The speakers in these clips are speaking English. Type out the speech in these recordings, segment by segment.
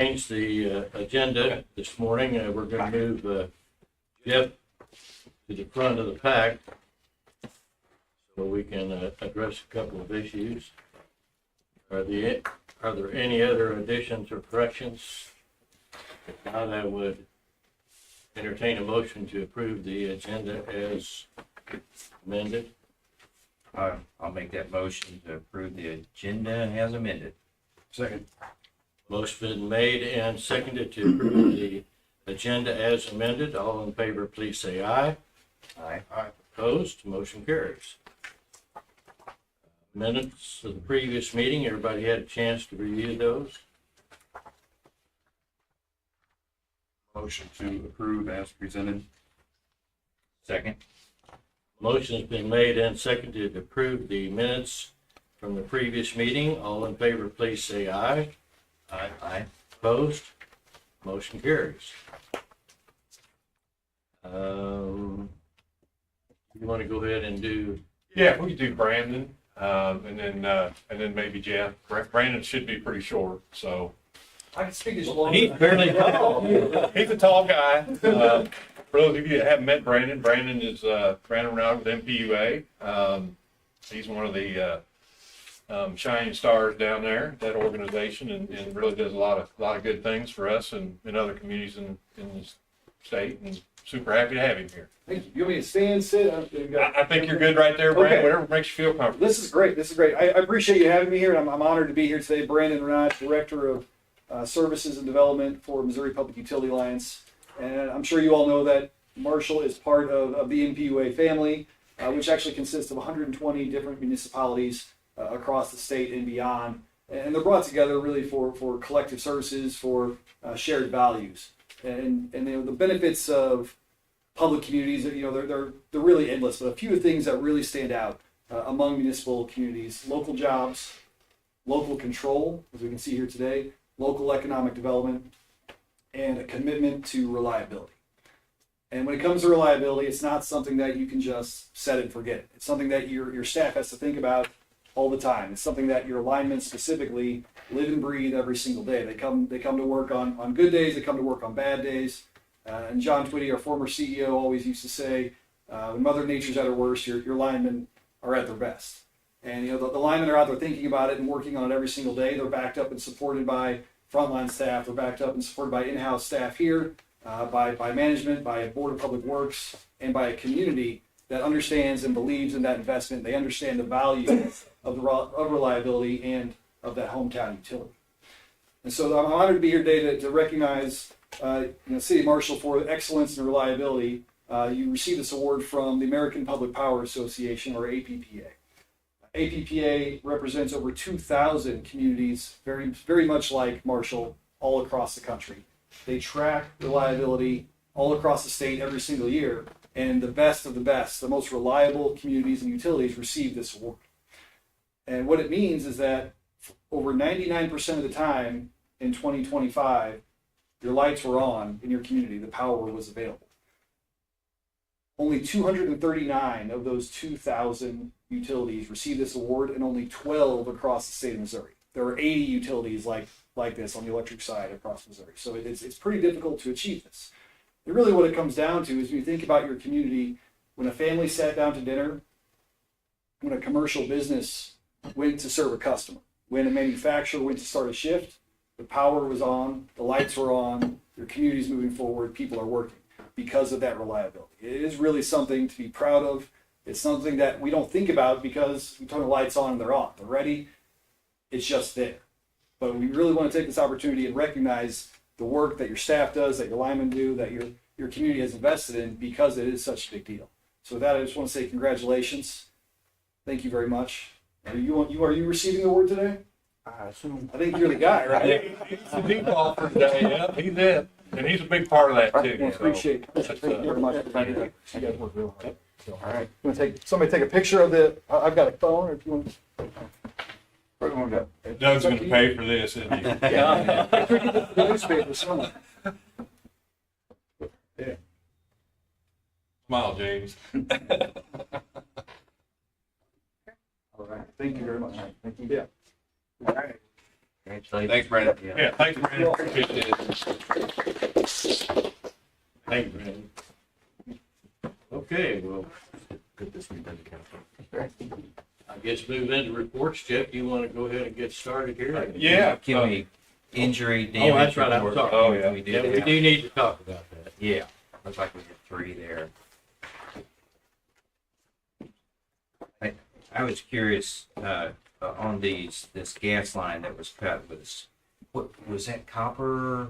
change the agenda this morning. We're going to move Jeff to the front of the pack so we can address a couple of issues. Are there any other additions or corrections? If not, I would entertain a motion to approve the agenda as amended. I'll make that motion to approve the agenda as amended. Second. Motion been made and seconded to approve the agenda as amended. All in favor, please say aye. Aye. Opposed? Motion carries. Minutes of the previous meeting, everybody had a chance to review those. Motion to approve as presented. Second. Motion has been made and seconded to approve the minutes from the previous meeting. All in favor, please say aye. Aye. Aye. Opposed? Motion carries. You want to go ahead and do? Yeah, we could do Brandon, and then maybe Jeff. Brandon should be pretty short, so. I can speak as long He's fairly tall. He's a tall guy. For those of you that haven't met Brandon, Brandon is ran around with MPUA. He's one of the shining stars down there, that organization, and really does a lot of good things for us and other communities in the state. And super happy to have him here. Thank you. You want me to stand, sit? I think you're good right there, Brandon. Okay. Whatever makes you feel comfortable. This is great. This is great. I appreciate you having me here, and I'm honored to be here today. Brandon Renat, Director of Services and Development for Missouri Public Utility Alliance. And I'm sure you all know that Marshall is part of the MPUA family, which actually consists of 120 different municipalities across the state and beyond. And they're brought together really for collective services, for shared values. And the benefits of public communities, they're really endless. But a few things that really stand out among municipal communities: local jobs, local control, as we can see here today, local economic development, and a commitment to reliability. And when it comes to reliability, it's not something that you can just set and forget. It's something that your staff has to think about all the time. It's something that your linemen specifically live and breathe every single day. They come to work on good days, they come to work on bad days. And John Twitty, our former CEO, always used to say, when Mother Nature's at her worst, your linemen are at their best. And the linemen are out there thinking about it and working on it every single day. They're backed up and supported by frontline staff. They're backed up and supported by in-house staff here, by management, by a board of public works, and by a community that understands and believes in that investment. They understand the value of reliability and of that hometown utility. And so I'm honored to be here today to recognize City of Marshall for excellence and reliability. You received this award from the American Public Power Association, or APPA. APPA represents over 2,000 communities, very, very much like Marshall, all across the country. They track reliability all across the state every single year, and the best of the best, the most reliable communities and utilities receive this award. And what it means is that over 99% of the time in 2025, your lights were on in your community, the power was available. Only 239 of those 2,000 utilities received this award, and only 12 across the state of Missouri. There are 80 utilities like this on the electric side across Missouri. So it's pretty difficult to achieve this. And really what it comes down to is when you think about your community, when a family sat down to dinner, when a commercial business went to serve a customer, when a manufacturer went to start a shift, the power was on, the lights were on, your community's moving forward, people are working because of that reliability. It is really something to be proud of. It's something that we don't think about because we turn the lights on and they're on. They're ready. It's just there. But we really want to take this opportunity and recognize the work that your staff does, that your linemen do, that your community has invested in, because it is such a big deal. So with that, I just want to say congratulations. Thank you very much. Are you receiving the award today? I assume. I think you're the guy, right? He's the default for today. Yep, he's it. And he's a big part of that too. I appreciate it. Thank you very much. You guys work real hard. All right. You want to somebody take a picture of the? I've got a phone. Or if you want. Where do you want to go? Doug's going to pay for this, isn't he? Yeah. The newspaper, someone. Yeah. Smile, James. All right. Thank you very much. Thank you. Yeah. All right. Congratulations. Thanks, Brandon. Yeah, thanks, Brandon. Appreciate it. Thank you, Brandon. Okay, well, I guess move into reports. Jeff, you want to go ahead and get started here? Yeah. Can we injury damage? Oh, that's right, I'm report? sorry. Oh, yeah. We do Yeah, we that. do need to talk about that. Yeah, looks like we had 3 there. I was curious, on this gas line that was cut, what, was that copper?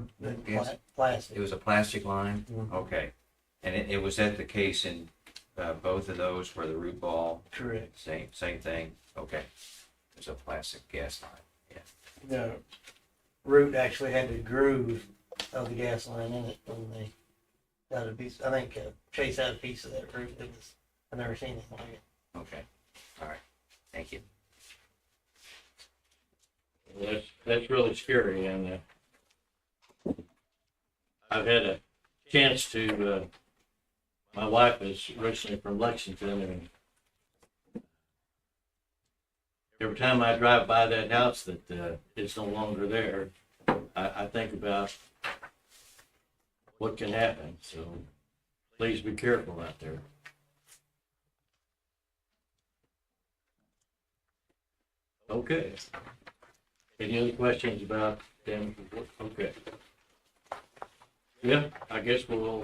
Gas? Plastic. It was a plastic line? Mhm. Okay. And it was that the case in, both of those where the root ball, Correct. same thing? Okay. It's a plastic gas line, yeah. The root actually had the groove of the gas line in it when they got a piece. I think Chase had a piece of that root. I've never seen anything like it. Okay, all right, thank you. Well, that's really scary, and I've had a chance to. My wife is originally from Lexington, and every time I drive by that house that is no longer there, I think about what can happen. So please be careful out there. Okay. Any other questions about damage report? Okay. Yeah, I guess we'll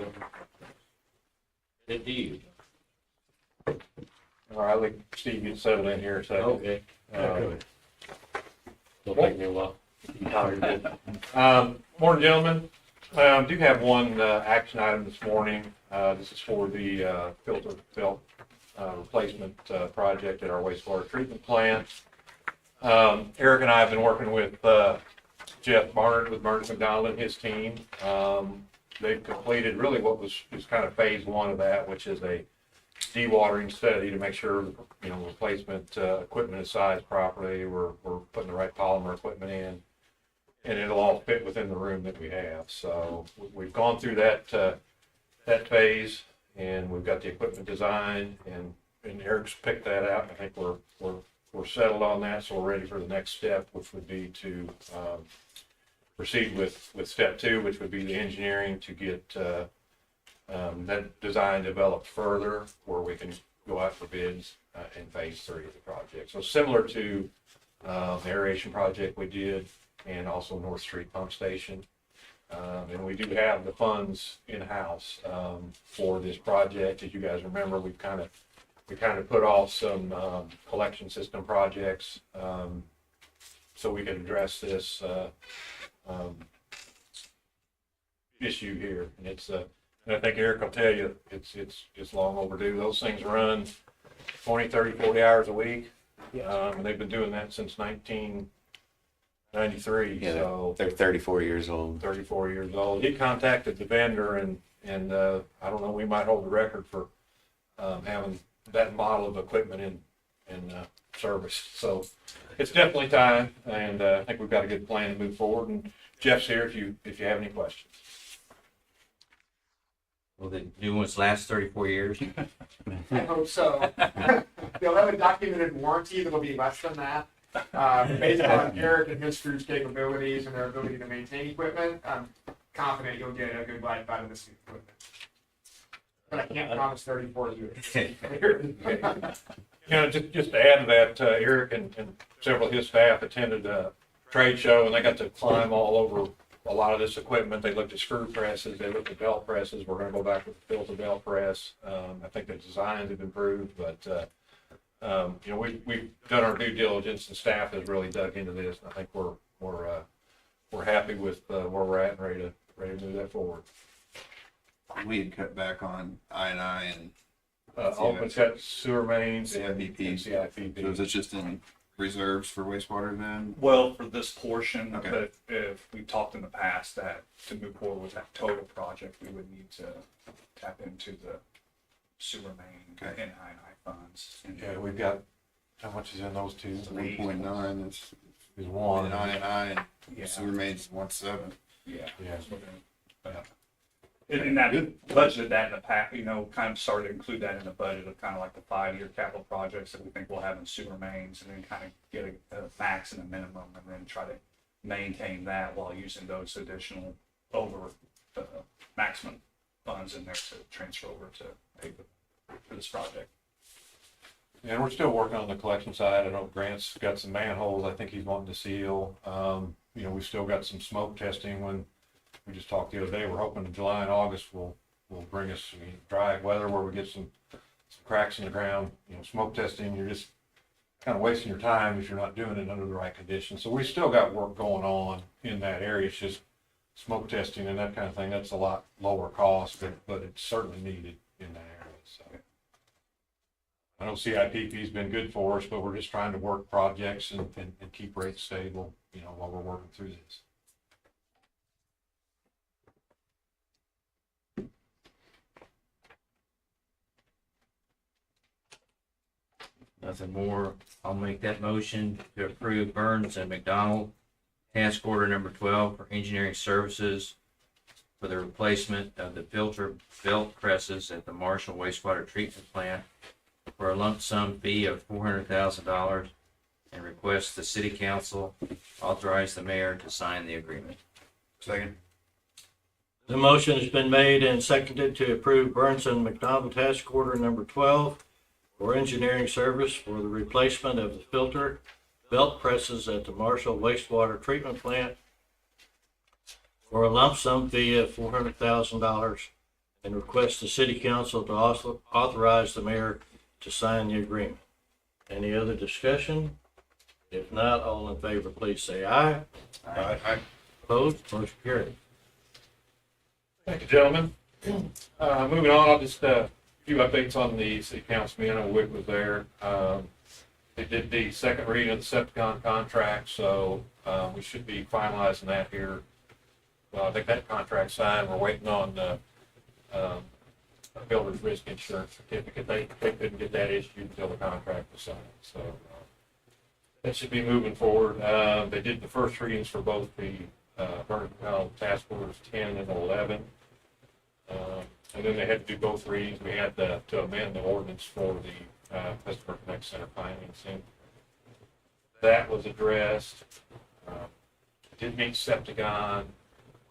head to you. All right, I'll let Steve get settled in here a second. Okay. Um, It'll take me a while. Morning, gentlemen. Do have one action item this morning. This is for the filter belt replacement project at our wastewater treatment plant. Eric and I have been working with Jeff Barnard with Barnard McDonald and his team. They've completed really what was kind of phase 1 of that, which is a dewatering study to make sure replacement equipment is sized properly. We're putting the right polymer equipment in, and it'll all fit within the room that we have. So we've gone through that phase, and we've got the equipment designed, and Eric's picked that out. And I think we're settled on that, so we're ready for the next step, which would be to proceed with step 2, which would be the engineering to get that design developed further, where we can go out for bids in phase 3 of the project. So similar to the aeration project we did, and also North Street Pump Station. And we do have the funds in-house for this project. As you guys remember, we kind of put off some collection system projects so we could address this issue here. And it's and I think Eric will tell you it's long overdue. Those things run 20, 30, 40 hours a week. And they've been doing that since 1993. Yeah, so they're 34 years old. 34 years old. He contacted the vendor, and I don't know, we might hold the record for having that model of equipment in service. So it's definitely time, and I think we've got a good plan to move forward. And Jeff's here if you have any questions. Will the new ones last 34 years? I hope so. They'll have a documented warranty that'll be less than that. Based on Eric and his crew's capabilities and their ability to maintain equipment, I'm confident you'll get a good life out of this equipment. But I can't promise 34 years. Just to add to that, Eric and several of his staff attended a trade show, and they got to climb all over a lot of this equipment. They looked at screw presses, they looked at belt presses. We're going to go back with the filter belt press. I think the designs have improved, but we've done our due diligence, and staff has really dug into this. And I think we're happy with where we're at and ready to move that forward. We had cut back on I&I and Open cut sewer mains and CIPP. CIPP. So is it just in reserves for wastewater then? Well, for this portion, Okay. but if we talked in the past that to move forward with that total project, we would need to tap into the sewer main Okay. and I&I funds. And Yeah, we've got, how much is in those two? 1.9 is One. and I&I and Yeah. sewer mains 1.7. Yeah. Yeah. And that budgeted that in the past, kind of started to include that in the budget of kind of like the 5-year capital projects that we think we'll have in sewer mains, and then kind of get a max and a minimum, and then try to maintain that while using those additional over the maximum funds in there to transfer over to pay for this project. And we're still working on the collection side. I know Grant's got some manholes I think he's wanting to seal. We've still got some smoke testing. When we just talked the other day, we're hoping July and August will bring us dry weather where we get some cracks in the ground. Smoke testing, you're just kind of wasting your time if you're not doing it under the right conditions. So we still got work going on in that area. It's just smoke testing and that kind of thing. That's a lot lower cost, but it's certainly needed in that area. So I know CIPP's been good for us, but we're just trying to work projects and keep rates stable, while we're working through this. Nothing more. I'll make that motion to approve Burns and McDonald task order number 12 for engineering services for the replacement of the filter belt presses at the Marshall wastewater treatment plant for a lump sum fee of $400,000 and request the city council authorize the mayor to sign the agreement. Second. The motion has been made and seconded to approve Burns and McDonald task order number 12 for engineering service for the replacement of the filter belt presses at the Marshall wastewater treatment plant for a lump sum fee of $400,000 and request the city council to also authorize the mayor to sign the agreement. Any other discussion? If not, all in favor, please say aye. Aye. Opposed? Motion carried. Thank you, gentlemen. Moving on, I'll just, a few updates on the city council meeting. I know Wick was there. They did the second reading of the Septicon contract, so we should be finalizing that here. I think that contract signed. We're waiting on the builder's risk insurance certificate. They couldn't get that issued until the contract was signed, so that should be moving forward. They did the first readings for both the Burns task orders 10 and 11. And then they had to do both readings. We had to amend the ordinance for the Customer Connect Center financing. That was addressed. Did meet Septicon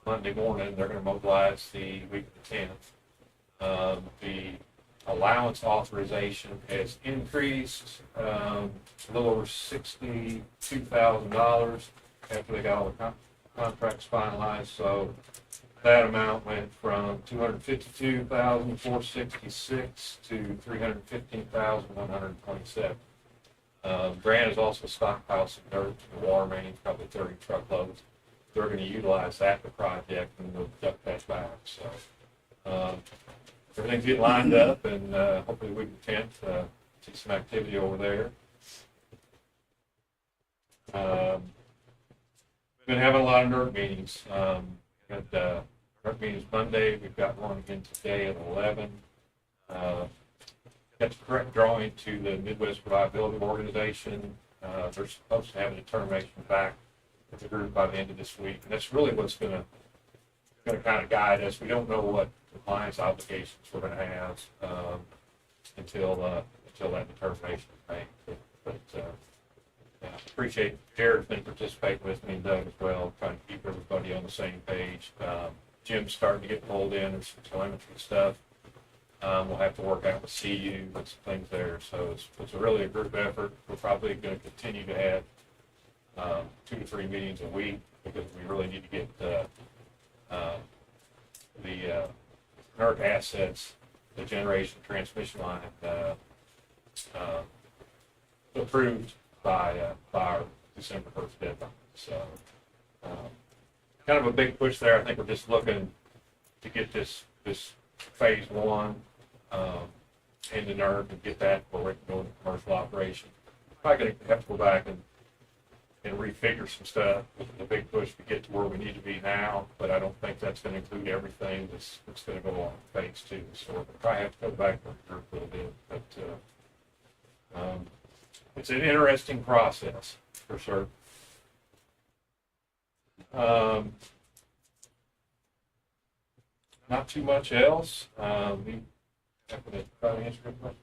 Monday morning. They're going to mobilize the week of the 10th. The allowance authorization has increased a little over $62,000 after they got all the contracts finalized. So that amount went from $252,466 to $315,127. Grant has also stockpiled some dirt in the water main, probably 30 truckloads. They're going to utilize that for project and they'll duck that back. So everything's getting lined up, and hopefully we can see some activity over there. We've been having a lot of NERC meetings. We had NERC meetings Monday. We've got one again today at 11. Got the correct drawing to the Midwest Reliability Organization. They're supposed to have a determination back with the group by the end of this week, and that's really what's going to kind of guide us. We don't know what compliance obligations we're going to have until that determination is made. But yeah, appreciate Jared's been participating with me and Doug as well, trying to keep everybody on the same page. Jim's starting to get pulled in. There's some telemetry stuff. We'll have to work out with CU and some things there. So it's really a group effort. We're probably going to continue to have 2 to 3 meetings a week because we really need to get the NERC assets, the generation transmission line, approved by our December 1st deadline. So kind of a big push there. I think we're just looking to get this phase 1 into NERC and get that where we can go into commercial operation. Probably going to have to go back and refigure some stuff. It's a big push to get to where we need to be now, but I don't think that's going to include everything that's going to go on phase 2. So we'll probably have to go back and regroup a little bit. But it's an interesting process for sure. Not too much else. We have to try to answer your question.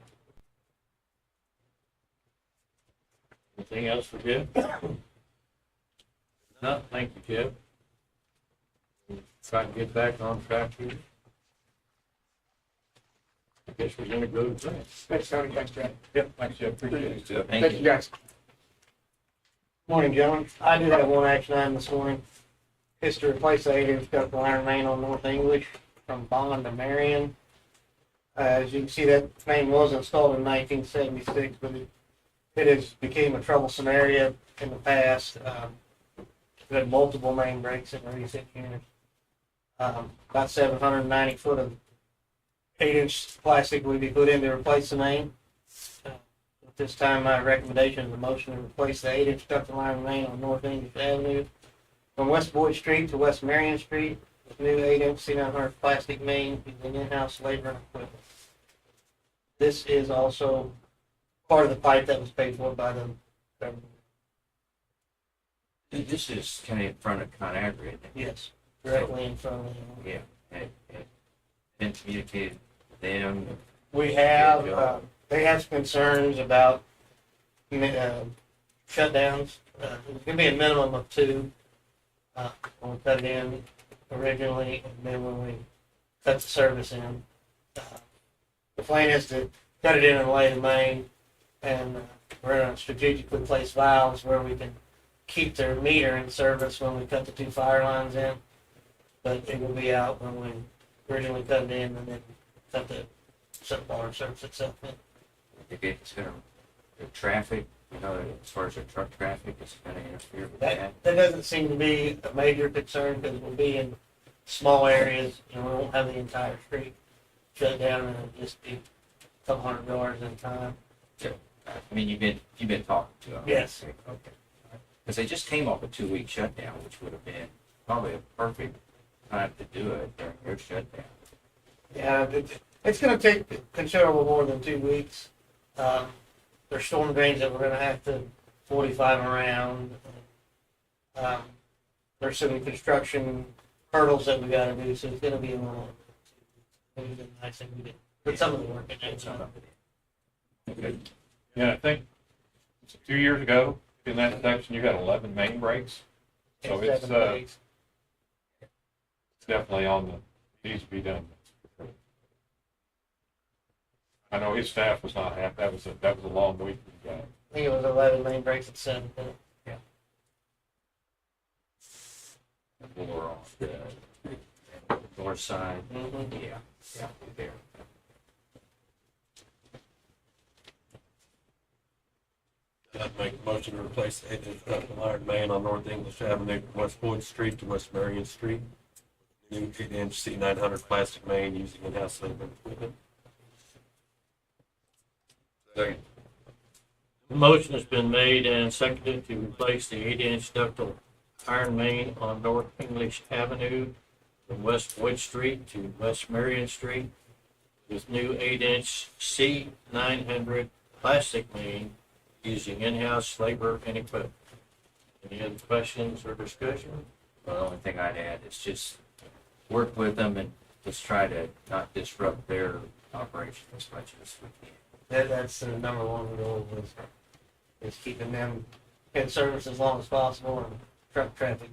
Anything else for Jim? No, thank you, Jeff. Try to get back on track here. I guess we're gonna go to that. Thanks, Tony. Thanks, Jeff. Yep, thanks, Jeff, appreciate it. Thank Thank you, you. guys. Morning, gentlemen. I do have one action item this morning. It's to replace the 8-inch ductile iron main on North English from Bond to Marion. As you can see, that main was installed in 1976, but it has became a troublesome area in the past. We've had multiple main breaks in recent years. About 790 foot of 8-inch plastic will be put in to replace the main. At this time, my recommendation is a motion to replace the 8-inch ductile iron main on North English Avenue from West Boyd Street to West Marion Street with new 8-inch C900 plastic main using in-house labor and equipment. This is also part of the pipe that was paid for by the government. This is kind of in front of ConAgra, isn't it? Yes, directly in front of them. Yeah. Been communicated with them. We have, they have some concerns about shutdowns. It's gonna be a minimum of 2 when we cut it in originally, and then when we cut the service in. The plan is to cut it in and lay the main, and we're gonna strategically place valves where we can keep their meter in service when we cut the 2 fire lines in, but it will be out when we originally cut it in and then cut the water service itself in. It's gonna, the traffic, as far as the truck traffic, it's gonna interfere with that. That doesn't seem to be a major concern because we'll be in small areas, we won't have the entire street shut down, and it'll just be a couple hundred yards at a time. I mean, you've been talking to them. Yes. Okay. Because they just came off a 2-week shutdown, which would have been probably a perfect time to do it during your shutdown. Yeah, it's going to take considerable more than 2 weeks. There's storm drains that we're going to have to 45 around. There's some construction hurdles that we got to do, so it's going to be a little. It would be nice if we did put some of the work in there. Okay. Yeah, I think 2 years ago, in that section, you had 11 main breaks. So it's 7 days. definitely on the, needs to be done. I know his staff was not happy, that was a long week. I think it was 11 main breaks at 7. Or off the north side. Mm-hmm. Yeah, there. I'd make a motion to replace the 8-inch ductile iron main on North English Avenue from West Boyd Street to West Marion Street. New 8-inch C900 plastic main using in-house labor and equipment. Second. The motion has been made and seconded to replace the 8-inch ductile iron main on North English Avenue from West Boyd Street to West Marion Street with new 8-inch C900 plastic main using in-house labor and equipment. Any other questions or discussion? Well, the only thing I'd add is just work with them and let's try to not disrupt their operation as much as we can. That's the number one goal is keeping them in service as long as possible and truck traffic.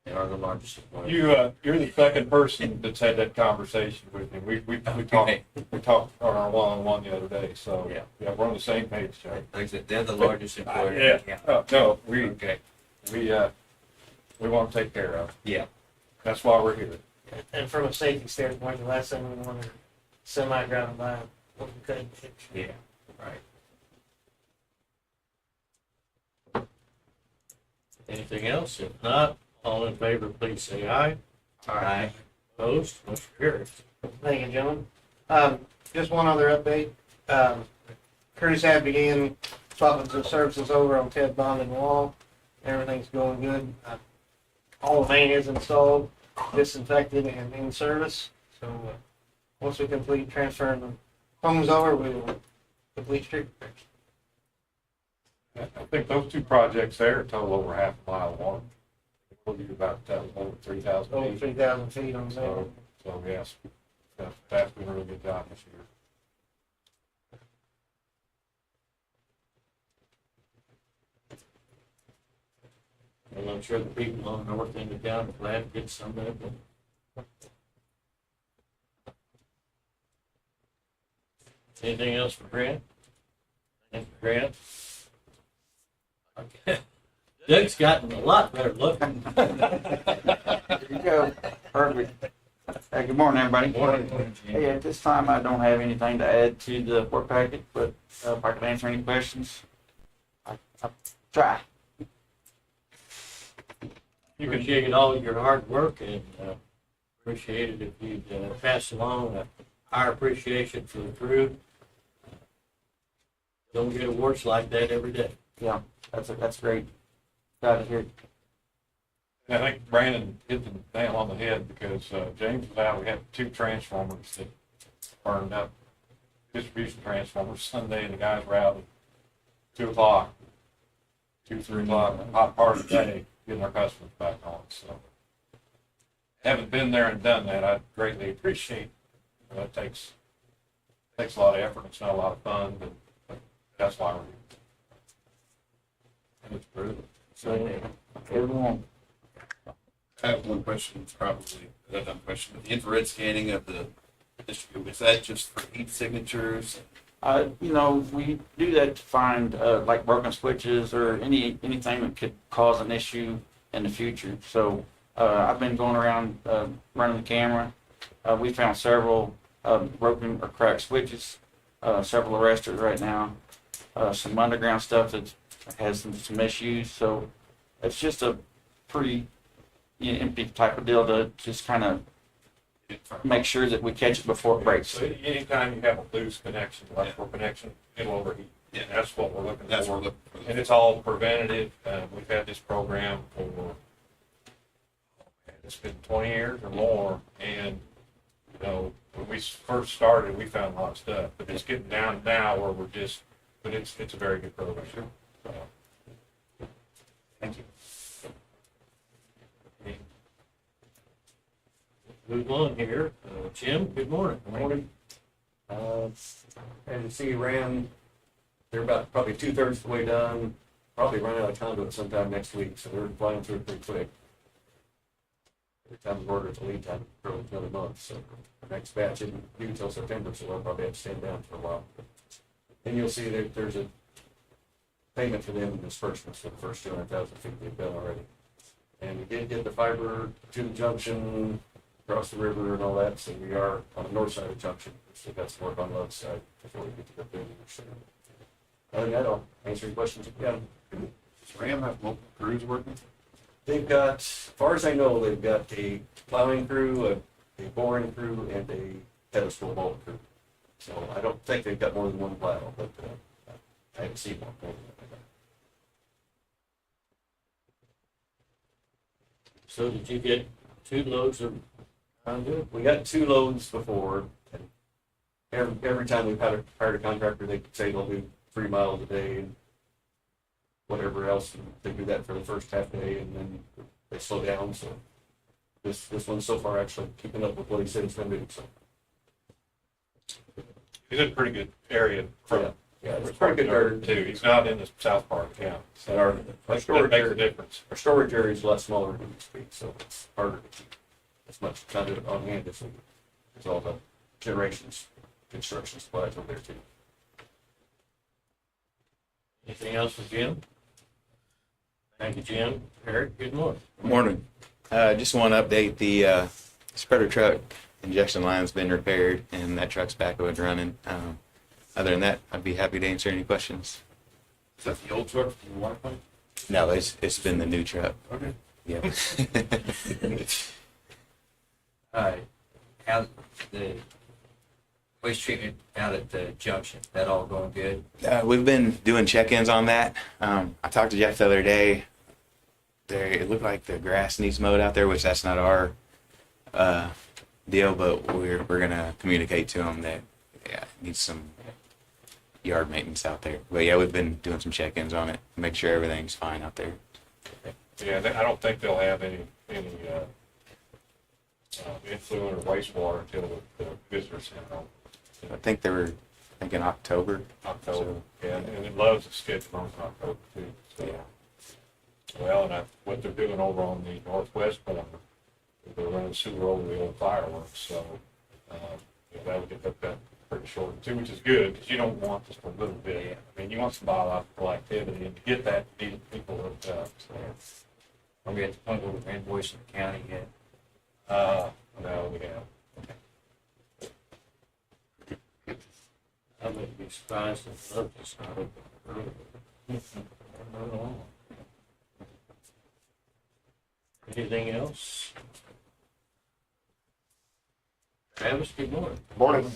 They are the largest employer. You're the second person that's had that conversation with him. We talked on our one-on-one the other day, so yeah, we're on the same page, Joe. Like I said, they're the largest employer. in Yeah, the county. no, we Okay. want to take care of. Yeah. That's why we're here. And from a safety standpoint, the last thing we want is semi driving by what we couldn't fix. Yeah, right. Anything else? If not, all in favor, please say aye. Aye. Opposed? Motion carries. Thank you, gentlemen. Just one other update. Curtis had began swapping some services over on Ted Bond and Wall. Everything's going good. All the main is installed, disinfected, and in service. So once we complete transferring the homes over, we will complete street repairs. I think those two projects there total over half a mile long. We'll be about over 3,000 Over feet. 3,000 feet on there. So yes, that's been a really good job this year. And I'm sure the people on the north end of town are glad to get some of it. Anything else for Grant? Thank you, Grant. Okay. Doug's gotten a lot better looking. There you go. Perfect. Hey, good morning, everybody. Morning. Hey, at this time, I don't have anything to add to the report packet, but if I can answer any questions, I'll try. Appreciate all your hard work and appreciate it if you'd pass along our appreciation for the crew. Don't get awards like that every day. Yeah, that's great. Glad to hear it. And I think Brandon hit the nail on the head because James was out. We had 2 transformers that burned up, distribution transformers Sunday, and the guys were out at 2 o'clock, 3 o'clock, hot part of the day, getting our customers back on. So, haven't been there and done that. I greatly appreciate. It takes a lot of effort. It's not a lot of fun, but that's why we're here. And it's brutal. So, everyone, I have one question, probably, not a question, but the infrared scanning of the district, is that just for heat signatures? we do that to find like broken switches or anything that could cause an issue in the future. So I've been going around running the camera. We found several broken or cracked switches, several arresters right now, some underground stuff that has some issues. So it's just a pretty empty type of deal to just kind of make sure that we catch it before it breaks. So anytime you have a loose connection, electrical connection, it'll overheat. Yeah. That's what we're looking That's for. what we're looking for. And it's all preventative. We've had this program for, it's been 20 years or more. And, when we first started, we found a lot of stuff. But it's getting down now where we're just, but it's a very good program. So, Thank you. Move on here. Jim, good morning. Morning. As you see, they're about probably 2/3 of the way done, probably run out of conduit sometime next week, so they're flying through it pretty quick. Every time we order, it's a lead time for another month, so the next batch isn't due until September, so they'll probably have to stand down for a while. Then you'll see that there's a payment for them in disbursements for the first 200,000 feet they've done already. And we did get the fiber to the junction, across the river and all that, so we are on the north side of the junction. Still got some work on the other side before we get to the building. So, other than that, I'll answer your questions if you have them. Does RAM have multiple crews working? They've got, as far as I know, they've got a plowing crew, a boring crew, and a pedestal bolt crew. So I don't think they've got more than one plow, but I haven't seen one. So did you get 2 loads of conduit? We got 2 loads before, and every time we've hired a contractor, they say they'll do 3 miles a day and whatever else. And they do that for the first half day, and then they slow down. So this one's so far actually keeping up with what he said he's going to do. So he's in a pretty good area. yeah, it's pretty good dirt too. He's not in the south part of town. So Our that storage makes a area, difference. our storage area is a lot smaller than this week, so it's harder to keep as much conduit on hand as there's all the generations, construction supplies over there too. Anything else for Jim? Thank you, Jim. Eric, good morning. Morning. Just want to update the spreader truck injection line's been repaired and that truck's back and running. Other than that, I'd be happy to answer any questions. Is that the old truck from the water plant? No, it's been the new truck. Okay. Yeah. How's the waste treatment out at the junction? That all going good? We've been doing check-ins on that. I talked to Jeff the other day. It looked like the grass needs mowed out there, which that's not our deal, but we're gonna communicate to him that it needs some yard maintenance out there. But yeah, we've been doing some check-ins on it, make sure everything's fine out there. Yeah, I don't think they'll have any influent or wastewater until the visitors center I think they were thinking October. October. Yeah, and it loves the schedule on October too. So. Yeah. Well, and what they're doing over on the northwest corner, they're running sewer over the old fireworks, so, that'll get hooked up pretty short too, which is good, because you don't want just a little bit. I mean, you want some biological activity, and to get that, you need people hooked up, so. Are we at the point where we're invoicing the county yet? No, we have. I wouldn't be surprised if none of this Anything else? Travis, good morning. Morning.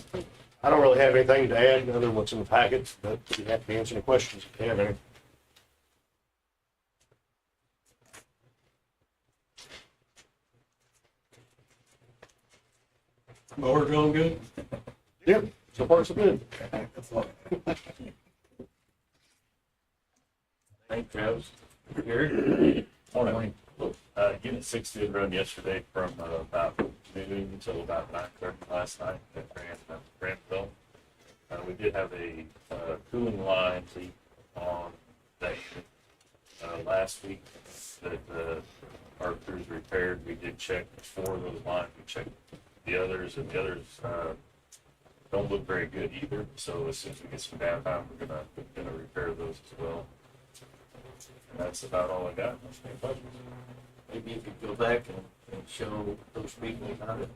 I don't really have anything to add other than what's in the packet, but you have to answer any questions if you have any. Mower going good? Yep, so far so good. Thanks, Travis. Gary? Morning. Unit 6 did run yesterday from about noon until about 9:30 last night at Granville. We did have a cooling line leak on that unit last week that our crews repaired. We did check 4 of those lines. We checked the others, and the others don't look very good either. So as soon as we get some downtime, we're gonna repair those as well. And that's about all I got. Any questions? Maybe you could go back and show those people how to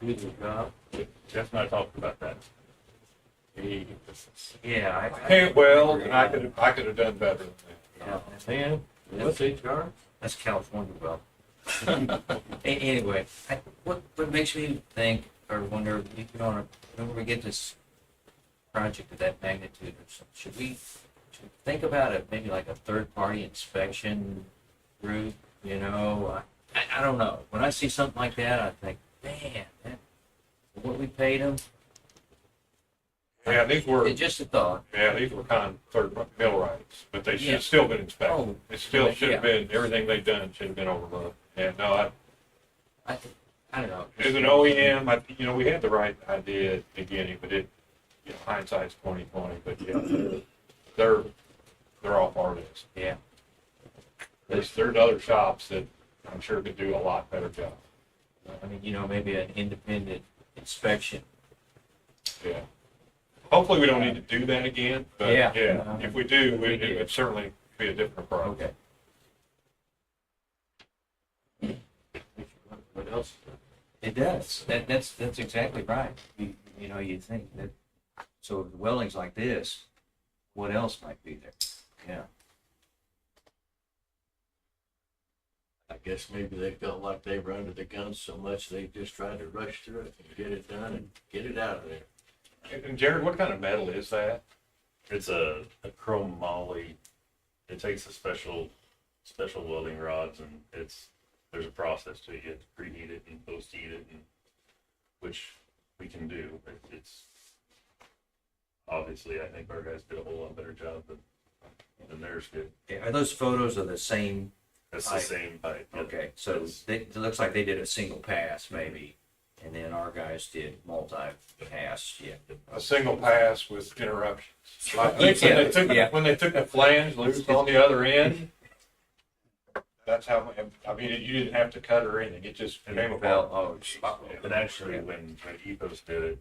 do their job. Jeff and I talked about that. Yeah, Hey, well, and I could have done better than that. yeah. Sam, what's HR? That's California, well. Anyway, what makes me think or wonder, you know, when we get this project of that magnitude, or something, should we think about it, maybe like a third-party inspection group, you know? I don't know. When I see something like that, I think, man, what we paid them, Yeah, these were, it's just a thought. kind of third mill rights, but they should Yeah. have still been inspected. Oh, It still should have yeah. been, everything they've done should have been overlooked. And no, I don't know. as an OEM, we had the right idea at the beginning, but hindsight's 20/20. But yeah, they're off our list. Yeah. There's other shops that I'm sure could do a lot better job. I mean, you know, maybe an independent inspection. Yeah. Hopefully we don't need to do that again, but Yeah. yeah, if we do, We it do. would certainly be a different approach. Okay. What else? It does. That's exactly right. You know, you think that, so if the welding's like this, what else might be there? Yeah. I guess maybe they felt like they were under the gun so much they just tried to rush through it and get it done and get it out of there. And Jared, what kind of metal is that? It's a chrome moly. It takes a special welding rods, and there's a process to it. You have to preheat it and post heat it, and which we can do. But it's obviously, I think our guys did a whole lot better job than theirs did. Yeah, are those photos of the same? That's the Pipe. same pipe. yeah. Okay, so it looks like they did a single pass maybe, and then our guys did multi-pass. Yeah. A single pass with interruptions. I think Yeah. when they took the flange loose on the other end, that's how, I mean, you didn't have to cut or anything. It just came Well, apart. oh, geez. And actually, when Epos did it,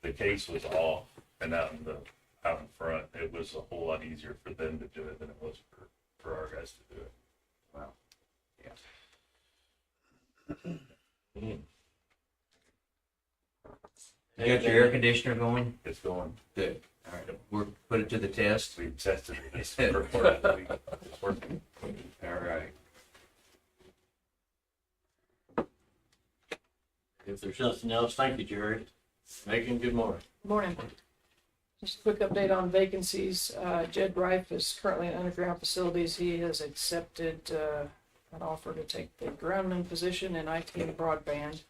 the case was off, and out in front, it was a whole lot easier for them to do it than it was for our guys to do it. Wow. Hmm. You got your air conditioner going? It's going. Good. All right, we'll put it to the test. We tested it this first part of the week. It's working. All right. If there's nothing else, thank you, Jerry. Megan, good morning. Morning. Just a quick update on vacancies. Jed Reif is currently in underground facilities. He has accepted an offer to take the groundman position in IT and broadband.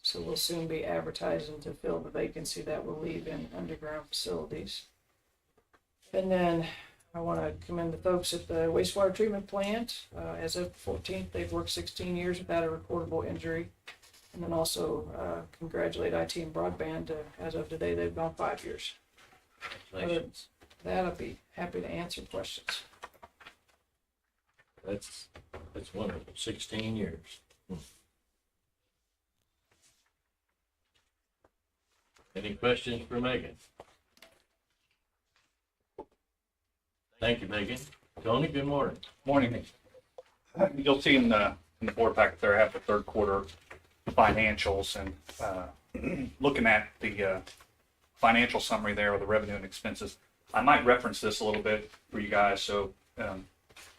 So we'll soon be advertising to fill the vacancy that will leave in underground facilities. And then I want to commend the folks at the wastewater treatment plant. As of the 14th, they've worked 16 years without a recordable injury. And then also congratulate IT and broadband. As of today, they've gone 5 years. Congratulations. That I'll be happy to answer questions. That's wonderful. 16 years. Any questions for Megan? Thank you, Megan. Tony, good morning. Morning. You'll see in the board packet there, I have the third quarter financials, and looking at the financial summary there of the revenue and expenses. I might reference this a little bit for you guys, so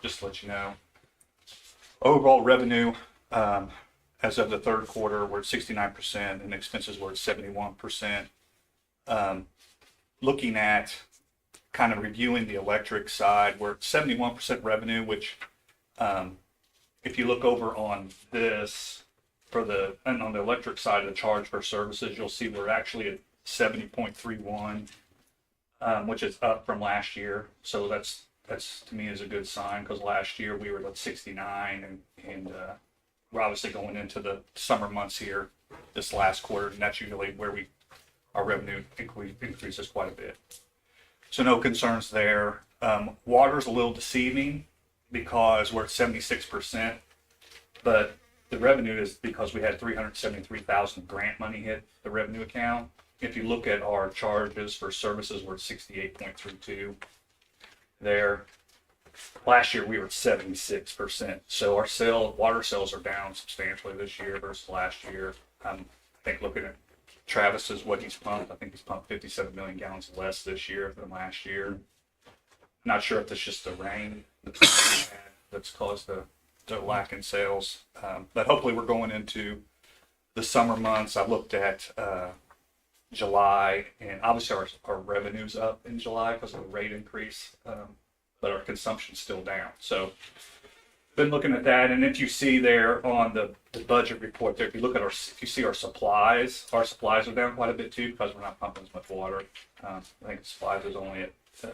just to let you know. Overall revenue, as of the third quarter, we're at 69%, and expenses were at 71%. Looking at kind of reviewing the electric side, we're at 71% revenue, which if you look over on this, and on the electric side of the charge for services, you'll see we're actually at 70.31, which is up from last year. So that's to me is a good sign, because last year we were at 69, and we're obviously going into the summer months here this last quarter, and that's usually where our revenue increases quite a bit. So no concerns there. Water's a little deceiving because we're at 76%, but the revenue is because we had $373,000 grant money hit the revenue account. If you look at our charges for services, we're at 68.32 there. Last year we were at 76%. So our water sales are down substantially this year versus last year. I think looking at Travis's, what he's pumped, I think he's pumped 57 million gallons less this year than last year. Not sure if it's just the rain that's caused the lack in sales. But hopefully we're going into the summer months. I looked at July, and obviously our revenue's up in July because of the rate increase, but our consumption's still down. So been looking at that, and if you see there on the budget report there, if you see our supplies are down quite a bit too, because we're not pumping as much water. I think supplies is only at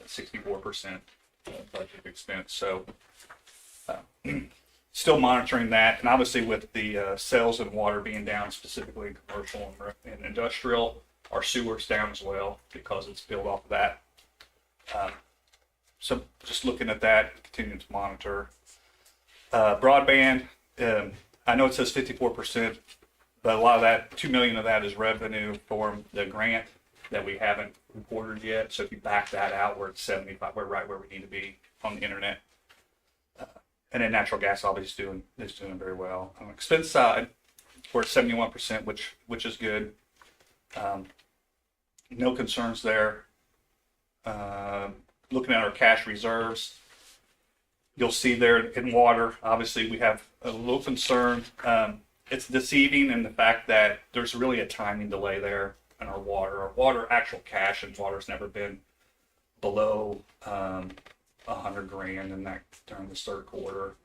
64% budget expense. So still monitoring that, and obviously with the sales and water being down, specifically in commercial and industrial, our sewer's down as well because it's built off of that. So just looking at that, continuing to monitor. Broadband, I know it says 54%, but a lot of that, $2 million of that is revenue from the grant that we haven't reported yet. So if you back that out, we're at 75. We're right where we need to be on the internet. And then natural gas obviously is doing very well. On the expense side, we're at 71%, which is good. No concerns there. Looking at our cash reserves, you'll see there in water, obviously we have a little concern. It's deceiving in the fact that there's really a timing delay there in our water. Our water, actual cash in water has never been below $100,000 in that during the third quarter.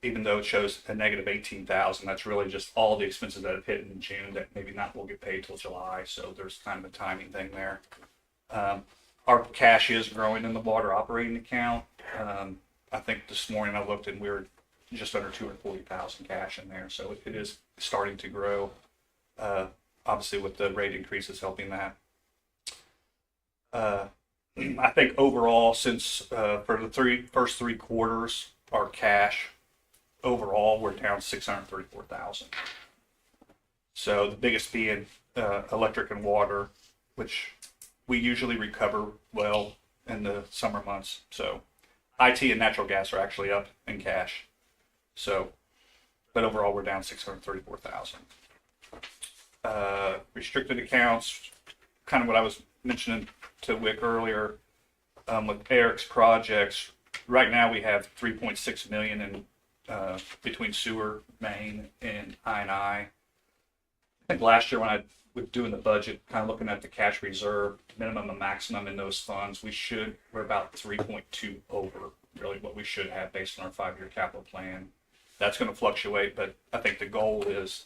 Even though it shows a negative 18,000, that's really just all the expenses that have hit in June that maybe not will get paid till July. So there's kind of a timing thing there. Our cash is growing in the water operating account. I think this morning I looked and we were just under 240,000 cash in there. So it is starting to grow. Obviously with the rate increases helping that. I think overall, since for the first three quarters, our cash overall, we're down 634,000. So the biggest being electric and water, which we usually recover well in the summer months. So IT and natural gas are actually up in cash. So, but overall we're down 634,000. Restricted accounts, kind of what I was mentioning to Wick earlier, with Eric's projects. Right now we have 3.6 million in between sewer, main, and I&I. I think last year when I was doing the budget, kind of looking at the cash reserve, minimum and maximum in those funds, we're about 3.2 over really what we should have based on our 5-year capital plan. That's going to fluctuate, but I think the goal is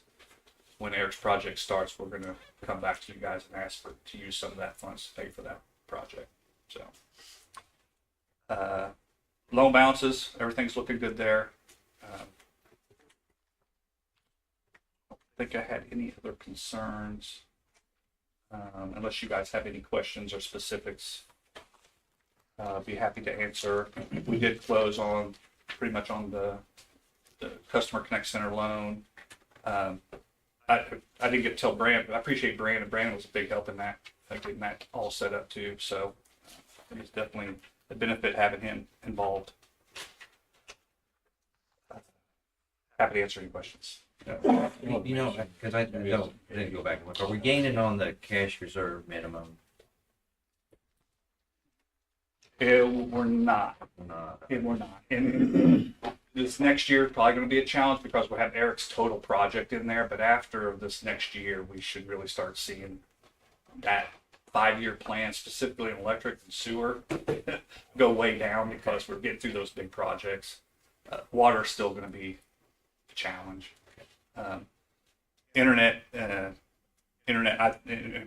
when Eric's project starts, we're going to come back to you guys and ask to use some of that funds to pay for that project. So loan balances, everything's looking good there. I think I had any other concerns, unless you guys have any questions or specifics. Be happy to answer. We did close on pretty much on the Customer Connect Center loan. I didn't get to tell Brandon, but I appreciate Brandon. Brandon was a big help in that, getting that all set up too. So it's definitely a benefit having him involved. Happy to answer any questions. You know, because I didn't go back and look. Are we gaining on the cash reserve minimum? We're not. We're not. And this next year probably going to be a challenge because we'll have Eric's total project in there. But after this next year, we should really start seeing that 5-year plan, specifically in electric and sewer, go way down because we're getting through those big projects. Water is still going to be a challenge. Internet,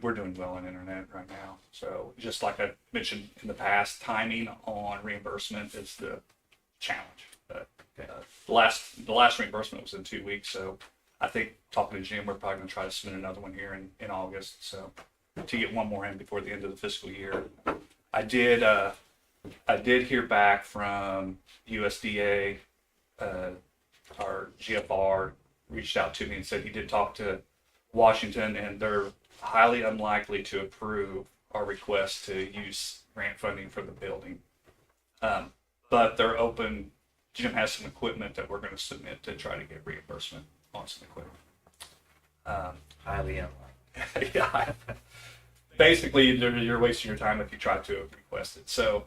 we're doing well in internet right now. So just like I mentioned in the past, timing on reimbursement is the challenge. But the last reimbursement was in 2 weeks. So I think talking to Jim, we're probably going to try to submit another one here in August. So to get one more in before the end of the fiscal year. I did hear back from USDA, our GFR reached out to me and said he did talk to Washington, and they're highly unlikely to approve our request to use grant funding for the building. But they're open. Jim has some equipment that we're going to submit to try to get reimbursement on some equipment. Highly unlikely. Yeah. Basically, you're wasting your time if you try to request it. So,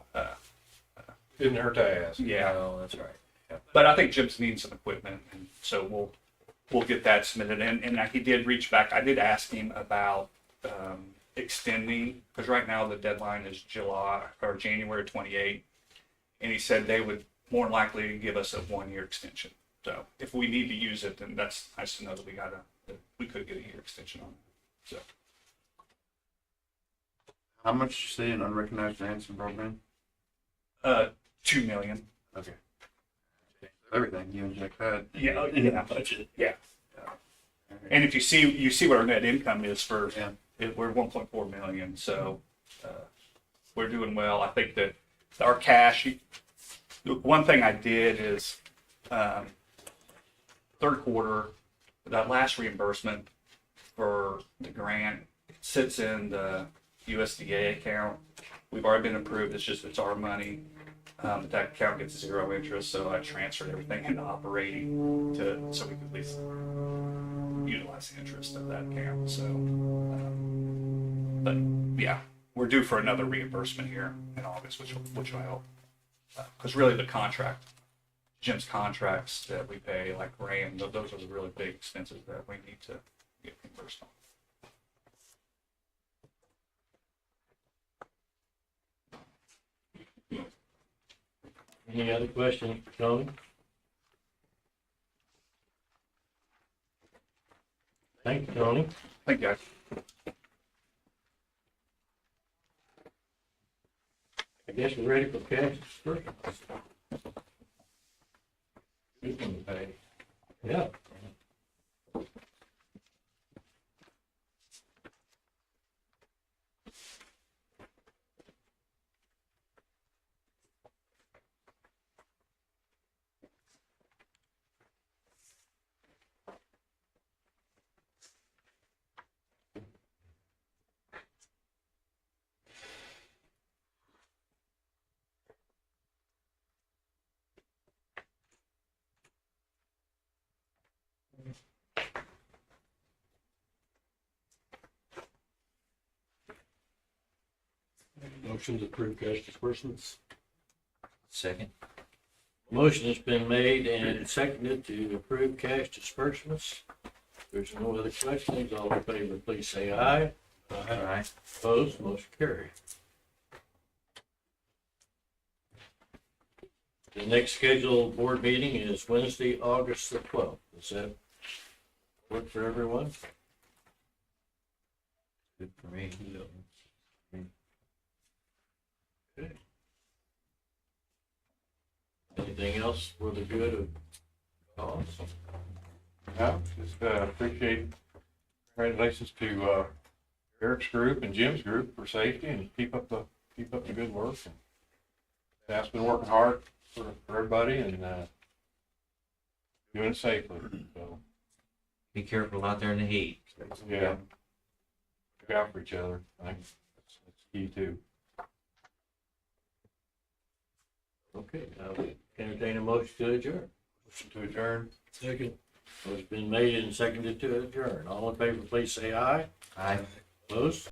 Didn't hurt to ask. yeah. Oh, that's right. But I think Jim's needing some equipment, and so we'll get that submitted. And he did reach back. I did ask him about extending, because right now the deadline is January 28th, and he said they would more than likely give us a 1-year extension. So if we need to use it, then that's nice to know that we could get a year extension on it. So How much you see in unrecognized grants and broadband? $2 million. Okay. Everything you inject that. Yeah, yeah. And if you see what our net income is for, we're 1.4 million. So we're doing well. I think that our cash. One thing I did is third quarter, that last reimbursement for the grant sits in the USDA account. We've already been approved. It's our money. That account gets 0 interest, so I transferred everything into operating so we could at least utilize the interest of that account. So, but yeah, we're due for another reimbursement here in August, which will help. Because really, Jim's contracts that we pay, like RAM, those are the really big expenses that we need to get reimbursed on. Any other questions for Tony? Thank you, Tony. Thank you, guys. I guess we're ready for cash disbursements. Good one to pay. Yeah. Motion to approve cash disbursements. Second. Motion has been made and seconded to approve cash disbursements. There's no other questions. All in favor, please say aye. Aye. Opposed, motion carried. The next scheduled board meeting is Wednesday, August the 12th. Does that work for everyone? Good for me. Okay. Anything else for the good of cause? No, just appreciate, congratulations to Eric's group and Jim's group for safety, and keep up the good work. And staff's been working hard for everybody and, doing it safely, so, Be careful out there in the heat. yeah. Look out for each other. I think that's key too. Okay, I'll entertain a motion to adjourn. Motion to adjourn. Second. It's been made and seconded to adjourn. All in favor, please say aye. Aye. Opposed?